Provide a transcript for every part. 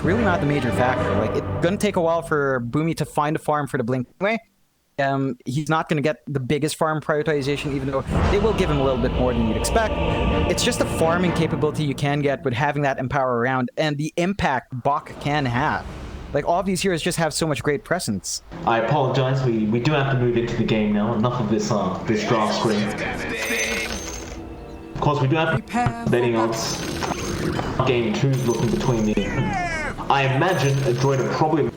really not the major factor. Like, it's gonna take a while for Boomy to find a farm for the Blink anyway. He's not gonna get the biggest farm prioritization, even though they will give him a little bit more than you'd expect. It's just a farming capability you can get with having that Empower around, and the impact Bach can have. Like, all of these heroes just have so much great presence. I apologize, we do have to move into the game now. Enough of this this draft screen. Of course, we do have betting odds. Game 2 is looking between the... I imagine Adroit are probably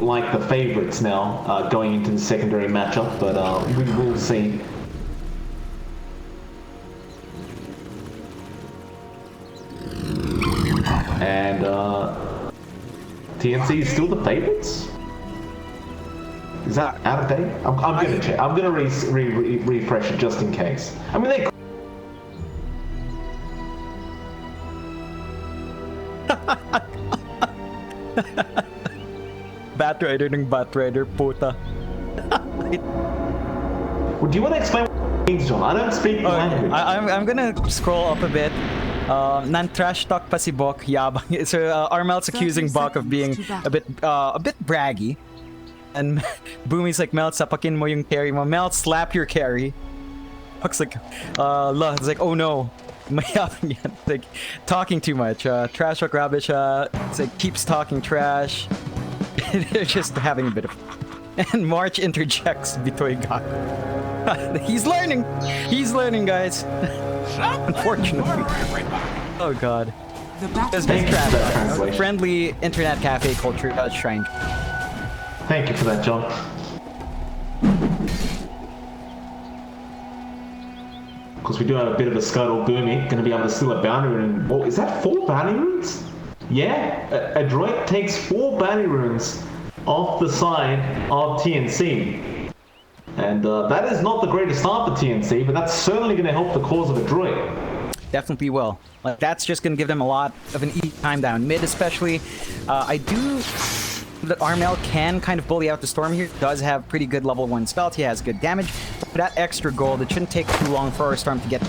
like the favorites now, going into the secondary matchup, but we will see. And TNC is still the favorites? Is that out of date? I'm gonna check. I'm gonna refresh it just in case. I mean, they... Batrider ng Batrider, puta. Well, do you want to explain what it means, John? I don't speak the language. I'm gonna scroll up a bit. Nan-trash talk pa si Bok, yabang. So Armel's accusing Bok of being a bit braggy. And Boomy's like, Mel, sapakin mo yung carry mo. Mel, slap your carry. Bok's like, it's like, oh no. Mayabang yan. It's like, talking too much. Trash talk rubbish. It's like, keeps talking trash. They're just having a bit of... And March interjects Bitoy Gak. He's learning! He's learning, guys. Unfortunately. Oh god. There's been trash. Friendly internet cafe culture shrine. Thank you for that, John. Of course, we do have a bit of a scuttle. Boomy going to be able to steal a bounty rune. Well, is that 4 bounty runes? Yeah, Adroit takes 4 bounty runes off the side of TNC. And that is not the greatest start for TNC, but that's certainly going to help the cause of Adroit. Definitely will. Like, that's just going to give them a lot of an easy time down. Mid especially. I do... that Armel can kind of bully out the Storm here. Does have pretty good level 1 spells. He has good damage. For that extra gold, it shouldn't take too long for our Storm to get...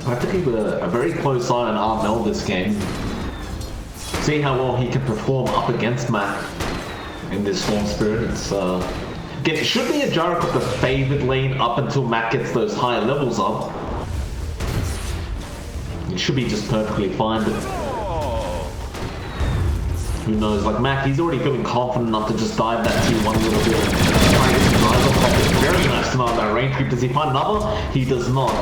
I have to keep a very close eye on Armel this game. See how well he can perform up against Mac in this Storm Spirit. It should be a Jarok the favored lane up until Mac gets those higher levels up. It should be just perfectly fine, but who knows? Like Mac, he's already feeling confident enough to just dive that T1 a little bit. Try to get some drive off. It's very nice to know that range creep. Does he find another? He does not.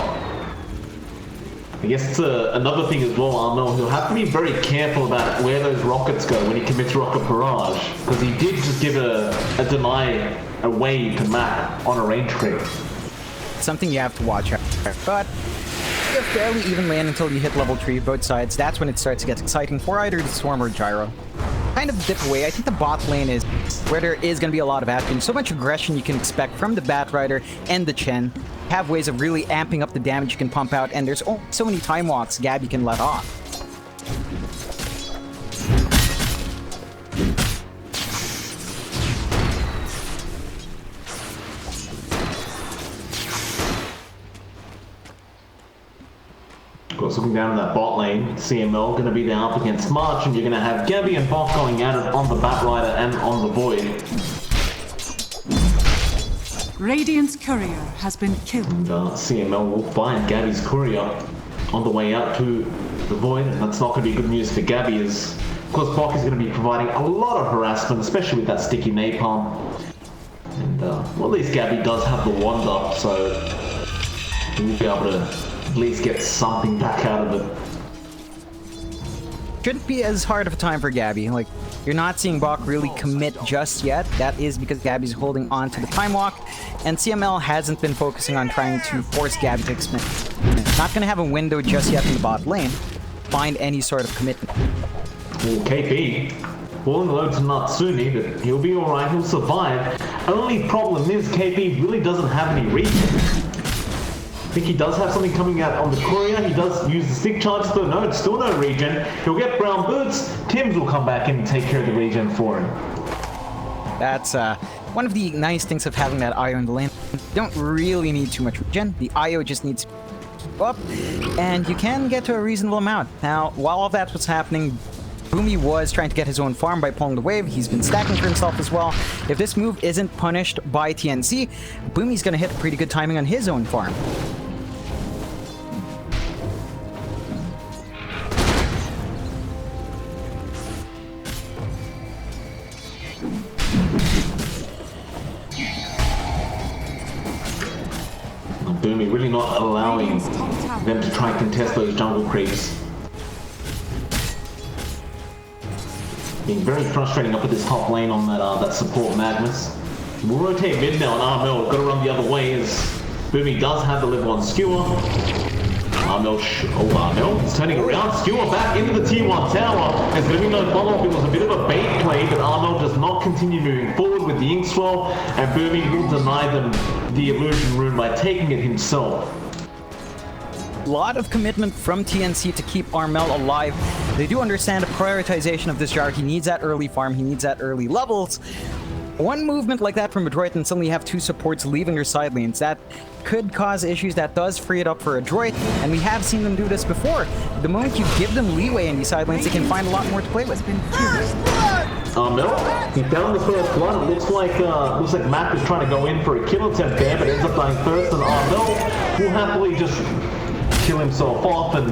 I guess it's another thing as well, Armel. He'll have to be very careful about where those rockets go when he commits rocket barrage, because he did just give a deny away to Mac on a range creep. Something you have to watch out. But they're fairly even lane until you hit level 3 both sides. That's when it starts to get exciting for either the Storm or Gyro. Kind of dip away. I think the bot lane is where there is going to be a lot of action. So much aggression you can expect from the Batrider and the Chen. Have ways of really amping up the damage you can pump out, and there's so many time walks Gabby can let off. Of course, looking down in that bot lane, CML going to be there up against March, and you're going to have Gabby and Bok going at it on the Batrider and on the Void. Radiant's courier has been killed. And CML will find Gabby's courier on the way out to the Void, and that's not going to be good news for Gabby, as of course Bok is going to be providing a lot of harassment, especially with that sticky napalm. And well, at least Gabby does have the wand up, so we'll be able to at least get something back out of it. Shouldn't be as hard of a time for Gabby. Like, you're not seeing Bok really commit just yet. That is because Gabby's holding on to the time walk, and CML hasn't been focusing on trying to force Gabby to commit. Not gonna have a window just yet in the bot lane. Find any sort of commitment. Well, KP, falling low to Natsuni, but he'll be alright, he'll survive. Only problem is KP really doesn't have any regen. I think he does have something coming out on the courier. He does use the stick charge, but no, it's still no regen. He'll get brown boots. Tims will come back in and take care of the regen for him. That's one of the nice things of having that IO in the lane, you don't really need too much regen. The IO just needs to keep up, and you can get to a reasonable amount. Now, while all that was happening, Boomy was trying to get his own farm by pulling the wave. He's been stacking for himself as well. If this move isn't punished by TNC, Boomy's gonna hit pretty good timing on his own farm. Boomy really not allowing them to try and contest those jungle creeps. Being very frustrating up at this top lane on that support Magnus. We'll rotate mid now, and Armel got to run the other way as Boomy does have the level 1 skewer. Armel is turning around, skewer back into the T1 tower. There's going to be no follow-up. It was a bit of a bait play, but Armel does not continue moving forward with the ink swell, and Boomy will deny them the illusion rune by taking it himself. Lot of commitment from TNC to keep Armel alive. They do understand the prioritization of this jar. He needs that early farm, he needs that early levels. One movement like that from Adroit and suddenly you have two supports leaving their side lanes. That could cause issues. That does free it up for Adroit, and we have seen them do this before. The moment you give them leeway in these side lanes, they can find a lot more to play with. Armel, he found the first blood. It looks like Matt was trying to go in for a kill attempt there, but ends up dying first, and Armel will happily just kill himself off and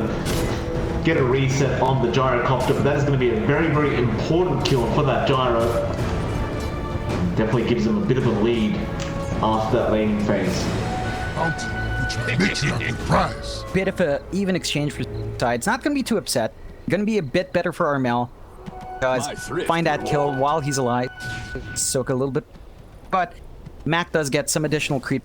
get a reset on the gyrocopter. But that is going to be a very, very important kill for that gyro. Definitely gives him a bit of a lead after that laning phase. Bit of a even exchange for sides. Not going to be too upset. Going to be a bit better for Armel. Does find that kill while he's alive. Soak a little bit. But Mac does get some additional creep.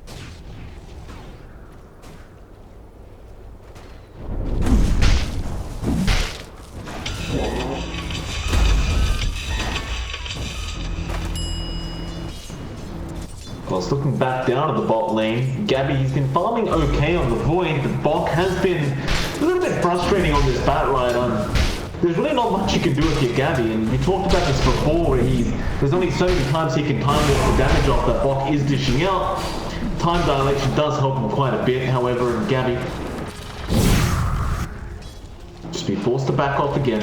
Whilst looking back down at the bot lane, Gabby, he's been farming okay on the Void. The bot has been a little bit frustrating on this bat ride. There's really not much you can do with your Gabby, and we talked about this before where there's only so many times he can time the damage off that bot is dishing out. Time dilation does help him quite a bit, however, and Gabby just be forced to back off again.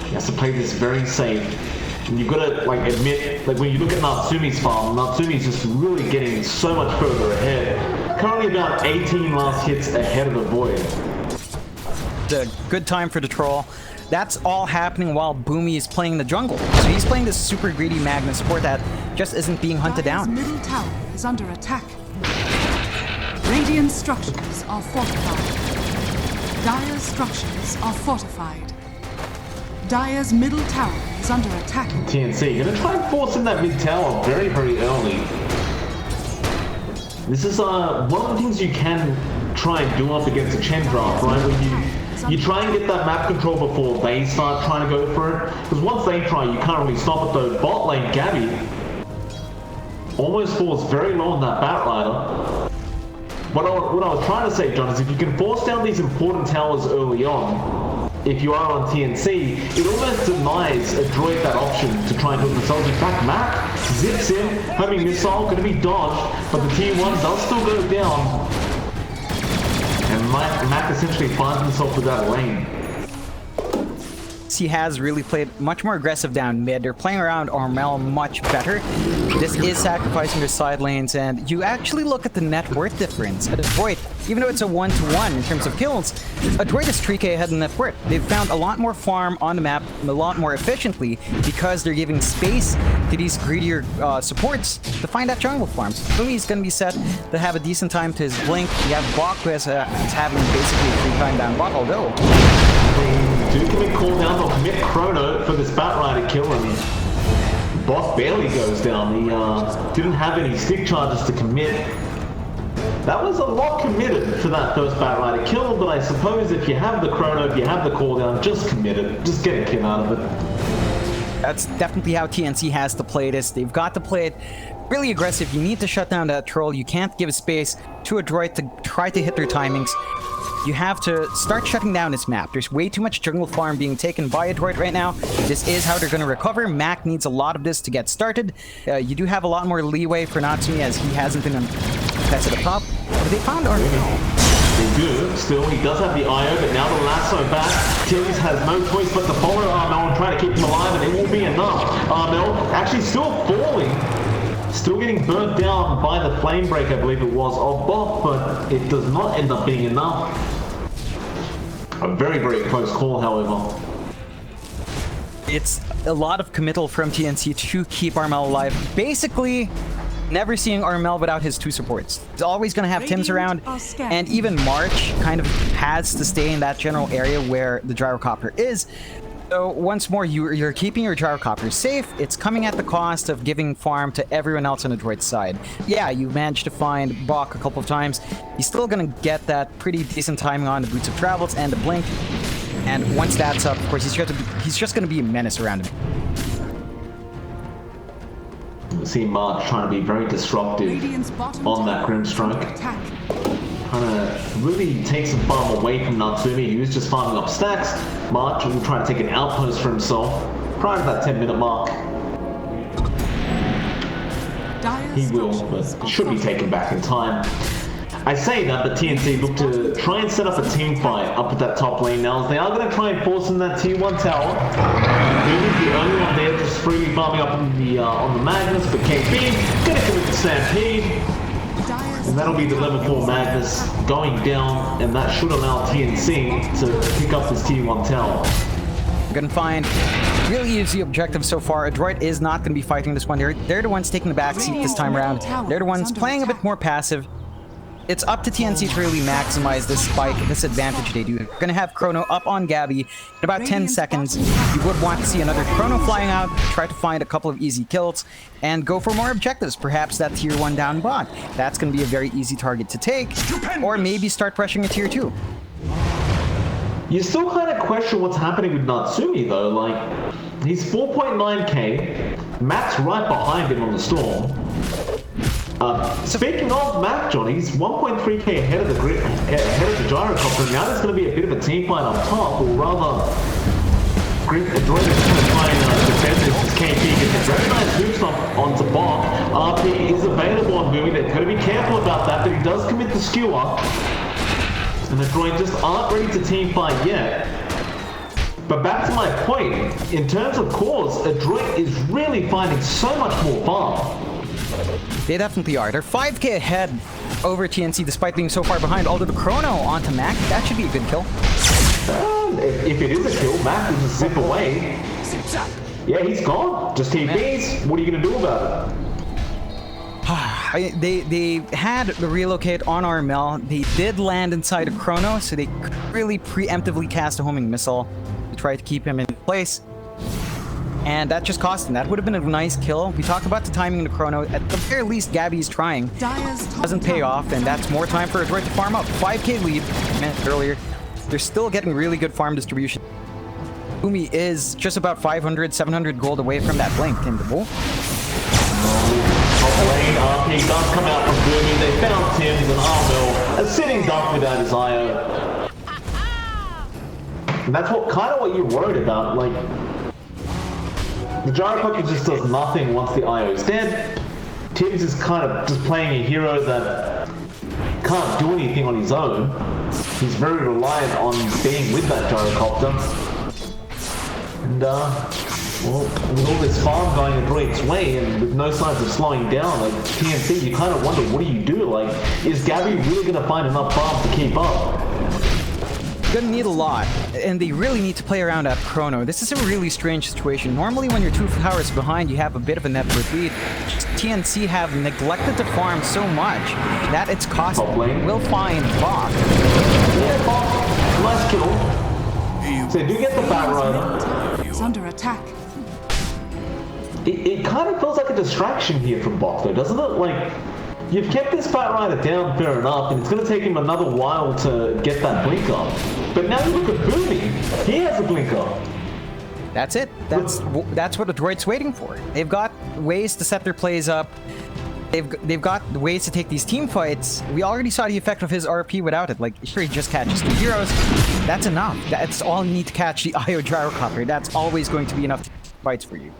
He has to play this very safe. And you've got to admit, when you look at Natsumi's farm, Natsumi's just really getting so much further ahead. Currently about 18 last hits ahead of the Void. It's a good time for the troll. That's all happening while Boomy is playing the jungle. So he's playing this super greedy Magnus support that just isn't being hunted down. Middle tower is under attack. Radiant structures are fortified. Dire's structures are fortified. Dire's middle tower is under attack. TNC gonna try and force in that mid tower very, very early. This is one of the things you can try and do up against a Chen draft, right? Where you try and get that map control before they start trying to go for it. Because once they try, you can't really stop it though. Bot lane Gabby almost falls very low on that bat rider. What I was trying to say, John, is if you can force down these important towers early on, if you are on TNC, it almost denies Adroit that option to try and do it themselves. In fact, Mac zips in, homing missile, going to be dodged, but the T1 does still go down. And Mac essentially finds himself with that lane. He has really played much more aggressive down mid. They're playing around Armel much better. This is sacrificing their side lanes, and you actually look at the net worth difference. Adroit, even though it's a 1-to-1 in terms of kills, Adroit is 3k ahead in net worth. They've found a lot more farm on the map, a lot more efficiently, because they're giving space to these greedier supports to find that jungle farms. Boomy's gonna be set to have a decent time to his blink. You have Bok, who is having basically free time down bot, although they do commit cooldown or commit chrono for this bat rider kill, and Boss barely goes down. He didn't have any stick charges to commit. That was a lot committed for that first bat rider kill, but I suppose if you have the chrono, if you have the cooldown, just commit it. Just get a kill out of it. That's definitely how TNC has to play this. They've got to play it really aggressive. You need to shut down that troll. You can't give space to Adroit to try to hit their timings. you have to start shutting down this map. There's way too much jungle farm being taken by Adroit right now. This is how they're going to recover. Mac needs a lot of this to get started. You do have a lot more leeway for Natsumi as he hasn't been that's at the top. Have they found or no? They do. Still, he does have the IO, but now the lasso back. Tillies has no choice but to follow Armel and try to keep him alive, and it will be enough. Armel actually still falling. Still getting burnt down by the flame break, I believe it was, of Bok, but it does not end up being enough. A very, very close call, however. It's a lot of committal from TNC to keep Armel alive. Basically, never seeing Armel without his two supports. He's always going to have Tims around, and even March kind of has to stay in that general area where the gyrocopter is. So once more, you're keeping your gyrocopter safe. It's coming at the cost of giving farm to everyone else on Adroit's side. Yeah, you managed to find Bok a couple of times. He's still going to get that pretty decent timing on the Boots of Travels and the Blink. And once that's up, of course, he's just going to be a menace around him. You see March trying to be very disruptive on that Grimstrike. Trying to really take some farm away from Natsumi. He was just farming up stacks. March will try to take an outpost for himself prior to that 10-minute mark. He will, but should be taken back in time. I say that, but TNC look to try and set up a team fight up at that top lane now. As they are going to try and force in that T1 tower. He's the only one there just freely farming up on the Magnus, but KB going to commit the Stampede. And that'll be the level 4 Magnus going down, and that should allow TNC to pick up this T1 tower. We're going to find really easy objective so far. Adroit is not going to be fighting this one. They're the ones taking the backseat this time around. They're the ones playing a bit more passive. It's up to TNC to really maximize this spike, this advantage they do. We're going to have Chrono up on Gabby in about 10 seconds. You would want to see another Chrono flying out, try to find a couple of easy kills, and go for more objectives. Perhaps that tier 1 down bot. That's going to be a very easy target to take, or maybe start pressuring a tier 2. You still kind of question what's happening with Natsumi though. Like, he's 4.9k, Matt's right behind him on the Storm. Speaking of Matt, John, he's 1.3k ahead of the gyrocopter. Now there's going to be a bit of a team fight up top, or rather, Adroit is going to try and defend this as KP gets a very nice boost stomp onto Bok. RP is available on Boomy. They've got to be careful about that, but he does commit the skewer. And Adroit just aren't ready to team fight yet. But back to my point, in terms of cores, Adroit is really finding so much more farm. They definitely are. They're 5k ahead over TNC despite being so far behind. Although the Chrono onto Mac, that should be a good kill. If it is a kill, Mac will just zip away. Yeah, he's gone. Just TPs. What are you going to do about it? They had the relocate on Armel. They did land inside a Chrono, so they could really preemptively cast a homing missile to try to keep him in place. And that just cost him. That would have been a nice kill. We talked about the timing in the Chrono. At the very least, Gabby's trying. Doesn't pay off, and that's more time for Adroit to farm up. 5k lead, I mentioned earlier. They're still getting really good farm distribution. Umi is just about 500, 700 gold away from that blink in the bull. Top lane, RP does come out from Boomy. They found Tims and Armel. A sitting duck without his IO. And that's what you're worried about. Like, the gyrocopter just does nothing once the IO is dead. Tims is kind of just playing a hero that can't do anything on his own. He's very reliant on being with that gyrocopter. And, well, with all this farm going Adroit's way and with no signs of slowing down, like TNC, you kind of wonder, what do you do? Like, is Gabby really going to find enough farm to keep up? Gonna need a lot, and they really need to play around that Chrono. This is a really strange situation. Normally when you're 2 towers behind, you have a bit of a network lead. TNC have neglected to farm so much that it's costing. We'll find Bok. Yeah, Bok. Nice kill. So do get the Batrider. It's under attack. It kind of feels like a distraction here from Bok though, doesn't it? Like, you've kept this Batrider down fair enough, and it's going to take him another while to get that blink up. But now you look at Boomy, he has a blink up. That's it. That's what Adroit's waiting for. They've got ways to set their plays up. they've got ways to take these team fights. We already saw the effect of his RP without it. Like, sure, he just catches 2 heroes. That's enough. That's all you need to catch the IO Gyrocopter. That's always going to be enough fights for you.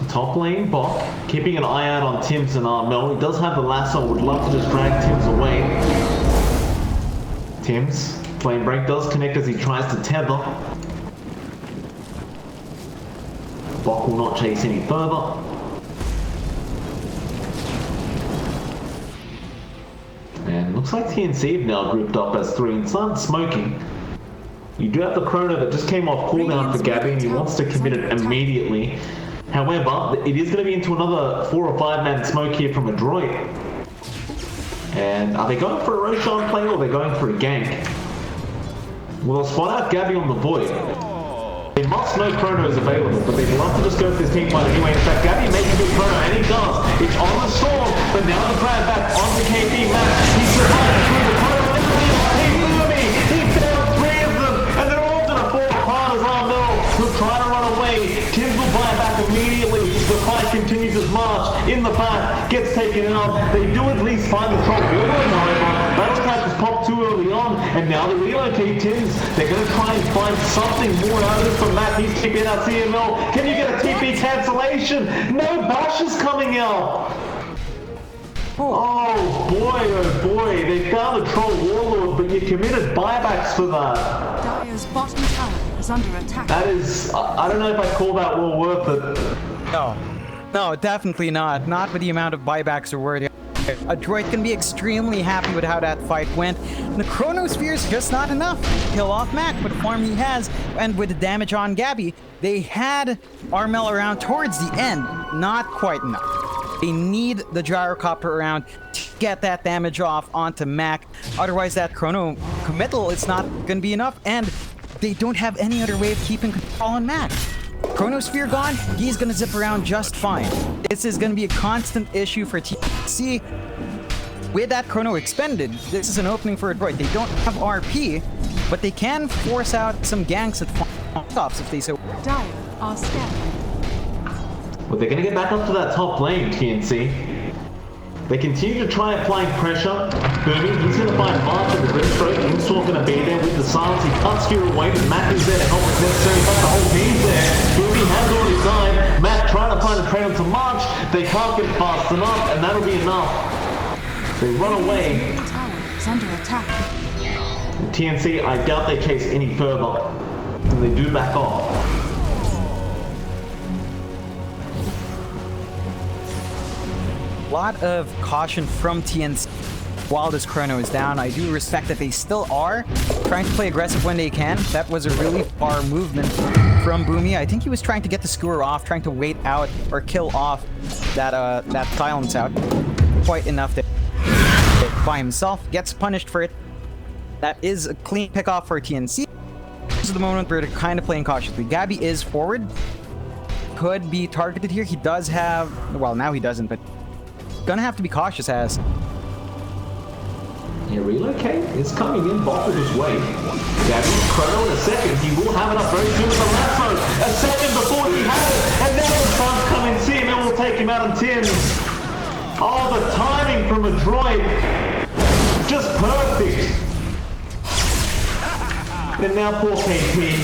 Top lane, Bok, keeping an eye out on Tims and Armel. He does have the lasso, would love to just drag Tims away. Tims, flame break does connect as he tries to tether. Bok will not chase any further. And looks like TNC have now grouped up as 3 and started smoking. You do have the Chrono that just came off cooldown for Gabby and he wants to commit it immediately. However, it is going to be into another 4 or 5 man smoke here from Adroit. And are they going for a Roshan play or are they going for a gank? Well, they'll spot out Gabby on the Void. They must know Chrono is available, but they'd love to just go for this team fight anyway. In fact, Gabby makes a good Chrono, and he does. It's on the sword, but now the grab back onto KP Max. He survived through the Chrono. He blew me. He failed 3 of them, and they're all going to fall apart as Armel will try to run away. Tims will buy back immediately. The fight continues his march. In the back, gets taken out. They do at least find the top builder, however. Battle Tap is popped too early on, and now they relocate Tims. They're going to try and find something more out of this from Matt. He's keeping out CML. Can you get a TP cancellation? No Bash is coming out. Oh boy, they found the Troll Warlord, but you committed buybacks for that. Dire's bottom tower is under attack. That is, I don't know if I call that well worth it. No, definitely not. Not with the amount of buybacks are worth it. Adroit can be extremely happy with how that fight went. The Chronosphere is just not enough to kill off Mac with the farm he has, and with the damage on Gabby. They had Armel around towards the end, not quite enough. They need the Gyrocopter around to get that damage off onto Mac. Otherwise, that Chrono committal is not going to be enough, and they don't have any other way of keeping control on Mac. Chronosphere gone, he's gonna zip around just fine. This is gonna be a constant issue for TNC. With that Chrono expended, this is an opening for Adroit. They don't have RP, but they can force out some ganks at tops if they so. Dire are scared. Well, they're gonna get back up to that top lane, TNC. They continue to try applying pressure. Boomy, he's going to find March at the Rimstroke. Innstorm going to be there with the silence. He cuts you away, but Matt is there to help if necessary. But the whole team's there. Boomy has already died. Matt trying to find a trade onto March. They can't get fast enough, and that'll be enough. They run away. The tower is under attack. And TNC, I doubt they chase any further. And they do back off. Lot of caution from TNC while this Chrono is down. I do respect that they still are trying to play aggressive when they can. That was a really far movement from Boomy. I think he was trying to get the skewer off, trying to wait out or kill off that silence out. Quite enough to by himself. Gets punished for it. That is a clean pick off for TNC. This is the moment where they're kind of playing cautiously. Gabby is forward. Could be targeted here. He does have... Well, now he doesn't, but... Gonna have to be cautious as. Yeah, relocate is coming in. Bok will just wait. Gabby, Chrono in a second. He will have it up very soon with the lasso. A second before he has it. And now the sun's coming. CML will take him out on Tims. Oh, the timing from Adroit. Just perfect. And now poor KP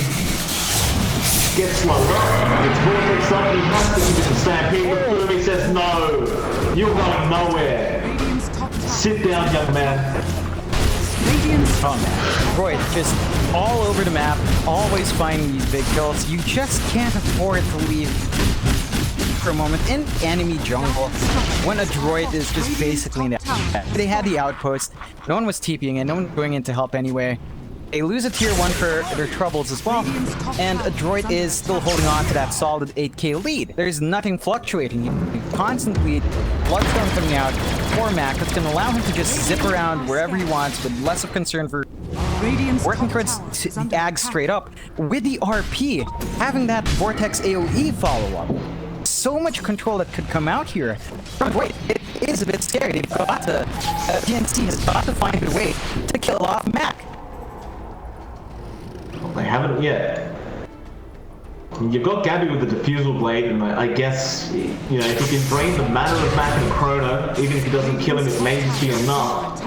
gets slowed up. It's Vortex up. He has to give it to Stampede. But Boomy says no. You're going nowhere. Sit down, young man. Adroit just all over the map, always finding these big kills. You just can't afford to leave for a moment in enemy jungle when Adroit is just basically in the... They had the outpost, no one was TPing and no one going in to help anyway. They lose a tier 1 for their troubles as well, and Adroit is still holding on to that solid 8k lead. There's nothing fluctuating. Constantly Bloodstone coming out for Mac that's going to allow him to just zip around wherever he wants with less of concern for working towards the Ag straight up. With the RP, having that Vortex AoE follow-up. So much control that could come out here from Adroit. It is a bit scary. They've got to... TNC has got to find a way to kill off Mac. They haven't yet. You've got Gabby with the Diffusal Blade, and I guess, you know, if you can drain the mana of Mac and Chrono, even if he doesn't kill him, it may just be enough.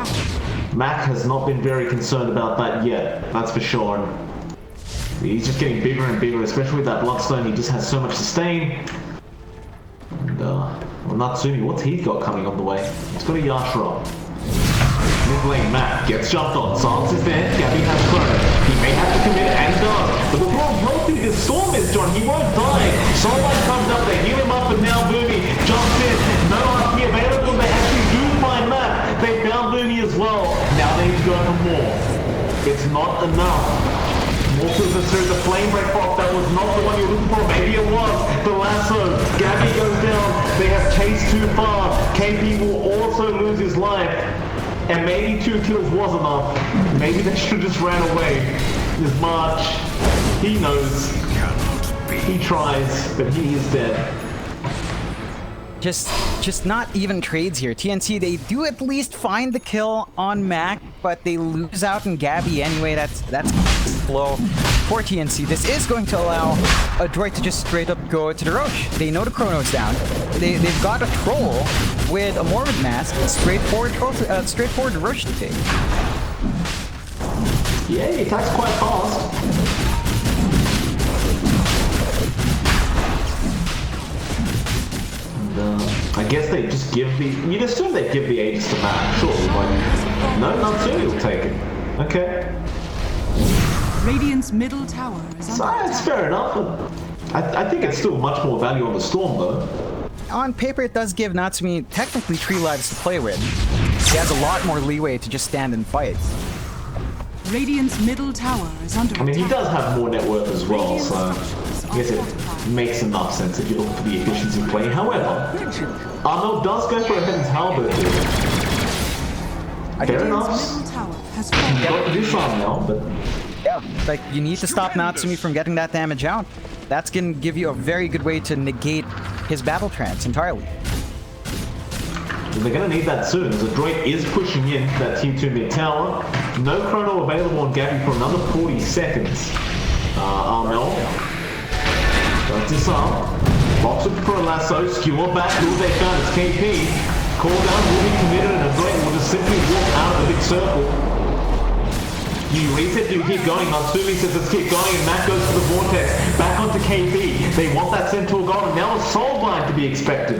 Mac has not been very concerned about that yet, that's for sure. And he's just getting bigger and bigger, especially with that Bloodstone. He just has so much sustain. And, well, Natsumi, what's he got coming on the way? He's got a Yashra. Mid lane, Matt gets jumped on. Silence is there. Gabby has Chrono. He may have to commit and does. But look how healthy this Storm is, John. He won't die. Someone comes up, they heal him up, and now Boomy jumps in. No RP available. They actually do find Matt. They found Boomy as well. Now they need to go for more. It's not enough. More filters through the flame break pop. That was not the one you were looking for. Maybe it was. The lasso. Gabby goes down. They have chased too far. KP will also lose his life. And maybe 2 kills was enough. Maybe they should just ran away. This March, he knows. He tries, but he is dead. Just not even trades here. TNC, they do at least find the kill on Mac, but they lose out on Gabby anyway. That's slow for TNC. This is going to allow Adroit to just straight up go to the Roche. They know the Chrono's down. They've got a troll with a Morbid Mask. Straightforward Roche to take. Yeah, he attacks quite fast. I guess they just give the... You'd assume they give the Aegis to Matt, surely. Like, no, Natsumi will take it. Okay. Radiant's middle tower is under attack. It's fair enough, but I think it's still much more value on the Storm, though. On paper, it does give Natsumi technically 3 lives to play with. He has a lot more leeway to just stand and fight. Radiant's middle tower is under attack. I mean, he does have more net worth as well, so I guess it makes enough sense if you look for the efficiency play. However, Arnold does go for a Heaven's Halberd here. Fair enough. You've got to do something now, but... Yeah, like, you need to stop Natsumi from getting that damage out. That's gonna give you a very good way to negate his battle trance entirely. They're going to need that soon, as Adroit is pushing in that tier 2 mid tower. No Chrono available on Gabby for another 40 seconds. Armel goes to some. Box it for a lasso, skewer back, who they found is KP. Call down will be committed, and Adroit will just simply walk out of the big circle. Do you reset? Do you keep going? Natsumi says let's keep going, and Matt goes to the vortex. Back onto KP. They want that Centaur gone, and now a Soul Blind to be expended.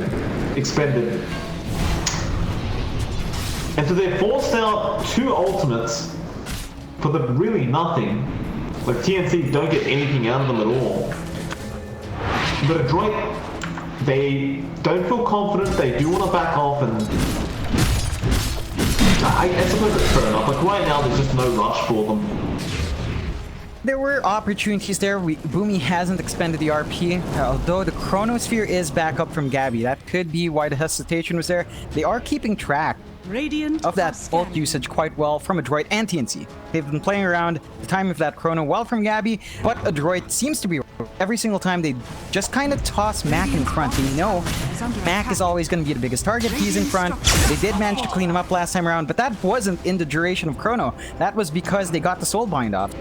And so they're forced out 2 ultimates for the really nothing. Like, TNC don't get anything out of them at all. But Adroit, they don't feel confident, they do want to back off, and I suppose it's fair enough. Like, right now there's just no rush for them. There were opportunities there. Boomy hasn't expended the RP, although the Chronosphere is back up from Gabby. That could be why the hesitation was there. They are keeping track of that ult usage quite well from Adroit and TNC. They've been playing around the time of that Chrono well from Gabby, but Adroit seems to be every single time they just kind of toss Mac in front. They know Mac is always going to be the biggest target. He's in front. They did manage to clean him up last time around, but that wasn't in the duration of Chrono. That was because they got the Soulbind off.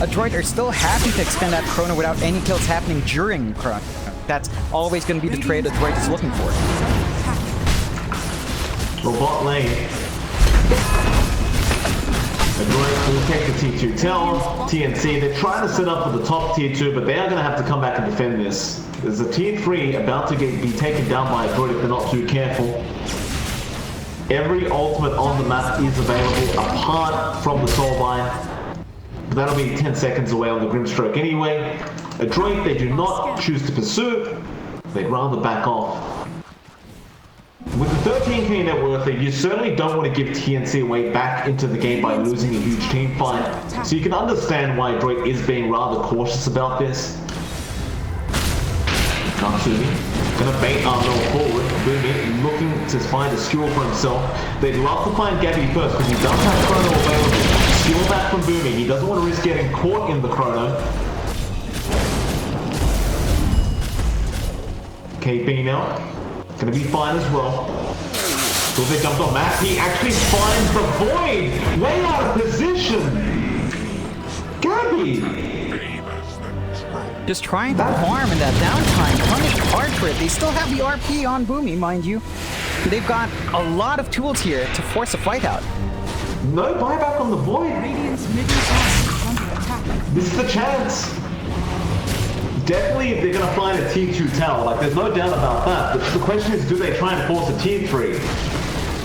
Adroit are still happy to expend that Chrono without any kills happening during Chrono. That's always going to be the trade Adroit is looking for. Robot lane. Adroit will take the tier 2 tower. TNC, they're trying to set up for the top tier 2, but they are going to have to come back and defend this. There's a tier 3 about to be taken down by Adroit if they're not too careful. Every ultimate on the map is available apart from the Soulbind. But that'll be 10 seconds away on the Grimstroke anyway. Adroit, they do not choose to pursue. They'd rather back off. With the 13k net worth, you certainly don't want to give TNC away back into the game by losing a huge team fight. So you can understand why Adroit is being rather cautious about this. Natsumi gonna bait Arnold forward. Boomy looking to find a skewer for himself. They'd love to find Gabby first because he does have Chrono available. Skewer back from Boomy. He doesn't want to risk getting caught in the Chrono. KP now. Gonna be fine as well. So they jumped on Matt. He actually finds the void! Way out of position! Gabby! Just trying to farm in that downtime, punished hard for it. They still have the RP on Boomy, mind you. They've got a lot of tools here to force a fight out. No buyback on the Void. Radiant's middle tower is under attack. This is the chance. Definitely, they're going to find a tier 2 tower. Like, there's no doubt about that. But the question is, do they try and force a tier 3?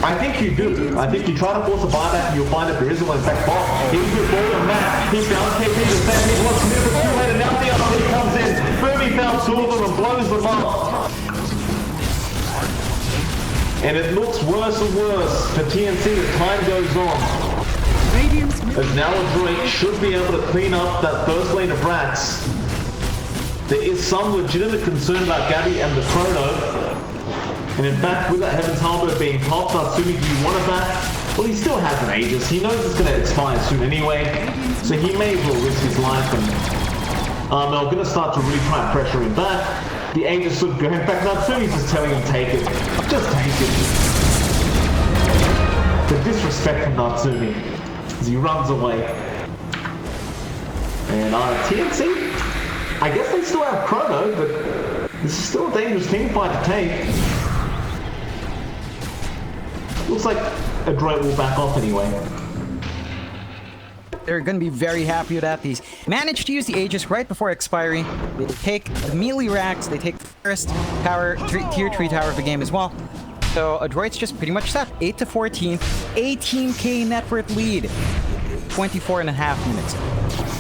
I think you do. I think you try to force a buyback and you'll find that there isn't one. In fact, Bob, he's good forward on Matt. He found KP to send him. What's never too late, and now the other comes in. Boomy found two of them and blows them up. And it looks worse and worse for TNC as time goes on. Radiant's middle As now Adroit should be able to clean up that first lane of rats. There is some legitimate concern about Gabby and the Chrono. And in fact, with that Heaven's Harbor being popped, Natsumi, do you want it back? Well, he still has an Aegis. He knows it's going to expire soon anyway. So he may as well risk his life. And they're going to start to really try and pressure him back. The Aegis should go. In fact, Natsumi's just telling him, take it. Just take it. The disrespect from Natsumi as he runs away. And TNC, I guess they still have Chrono, but this is still a dangerous team fight to take. Looks like Adroit will back off anyway. They're going to be very happy with that. They managed to use the Aegis right before expiry. They take the melee racks. They take the first tower, tier 3 tower of the game as well. So Adroit's just pretty much set. 8 to 14, 18k net worth lead. 24 and a half minutes.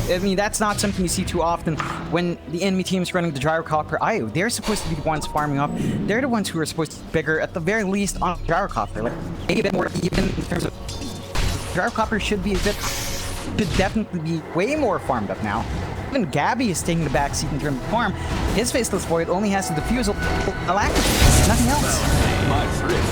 I mean, that's not something you see too often when the enemy team is running the Gyrocopter IO. They're supposed to be the ones farming up. They're the ones who are supposed to be bigger, at the very least, on Gyrocopter. Like, maybe a bit more even in terms of... Gyrocopter should definitely be way more farmed up now. Even Gabby is taking the backseat in terms of farm. His Faceless Void only has the Diffusal, Alacrity, nothing else. My friend.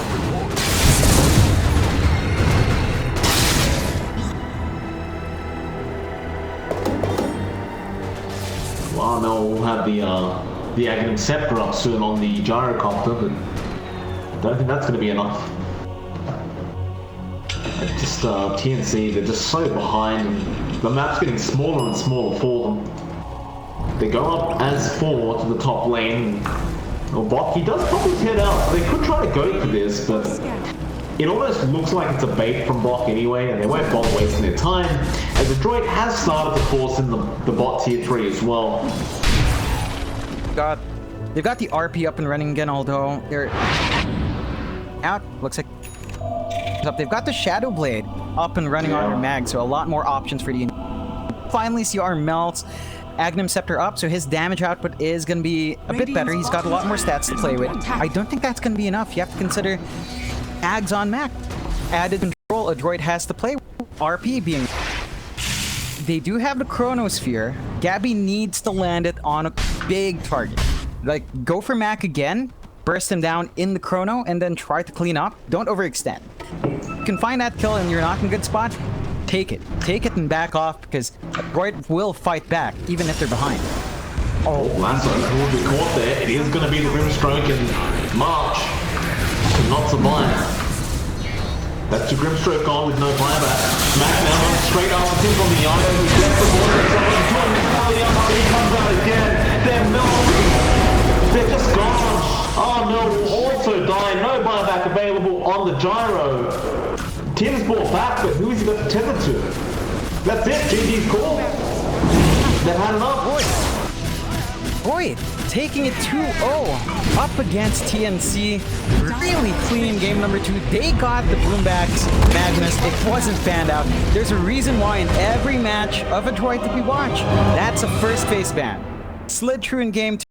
Well, no, we'll have the Aghanim Scepter up soon on the Gyrocopter, but I don't think that's going to be enough. Just TNC, they're just so behind, and the map's getting smaller and smaller for them. They go up as 4 to the top lane. Well, Bok, he does probably head out. They could try to go for this, but it almost looks like it's a bait from Bok anyway, and they won't bother wasting their time, as Adroit has started to force in the bot tier 3 as well. They've got the RP up and running again, although they're out. Looks like they've got the Shadow Blade up and running on their mag, so a lot more options for the... Finally see our Melt's Aghanim Scepter up, so his damage output is going to be a bit better. He's got a lot more stats to play with. I don't think that's going to be enough. You have to consider Ags on Mac. Added control Adroit has to play with. RP being... They do have the Chronosphere. Gabby needs to land it on a big target. Like, go for Mac again, burst him down in the Chrono, and then try to clean up. Don't overextend. You can find that kill and you're not in a good spot, take it. Take it and back off, because Adroit will fight back, even if they're behind. Oh, Lasso will be caught there. It is going to be the Grimstroke and March to not survive. That's your Grimstroke on with no buyback. Mac now runs straight after him from the IO, who gets the ball and someone's doing it. He comes out again. They're melting. They're just gone. Oh no, will also die. No buyback available on the Gyro. Tim's brought back, but who is he got to tether to? That's it, GG's call. They've had enough. Void taking it 2-0 up against TNC. Really clean game number 2. They got the Boombacks Magnus. It wasn't fanned out. There's a reason why in every match of Adroit that we watch, that's a first phase ban. Slid through in game 2.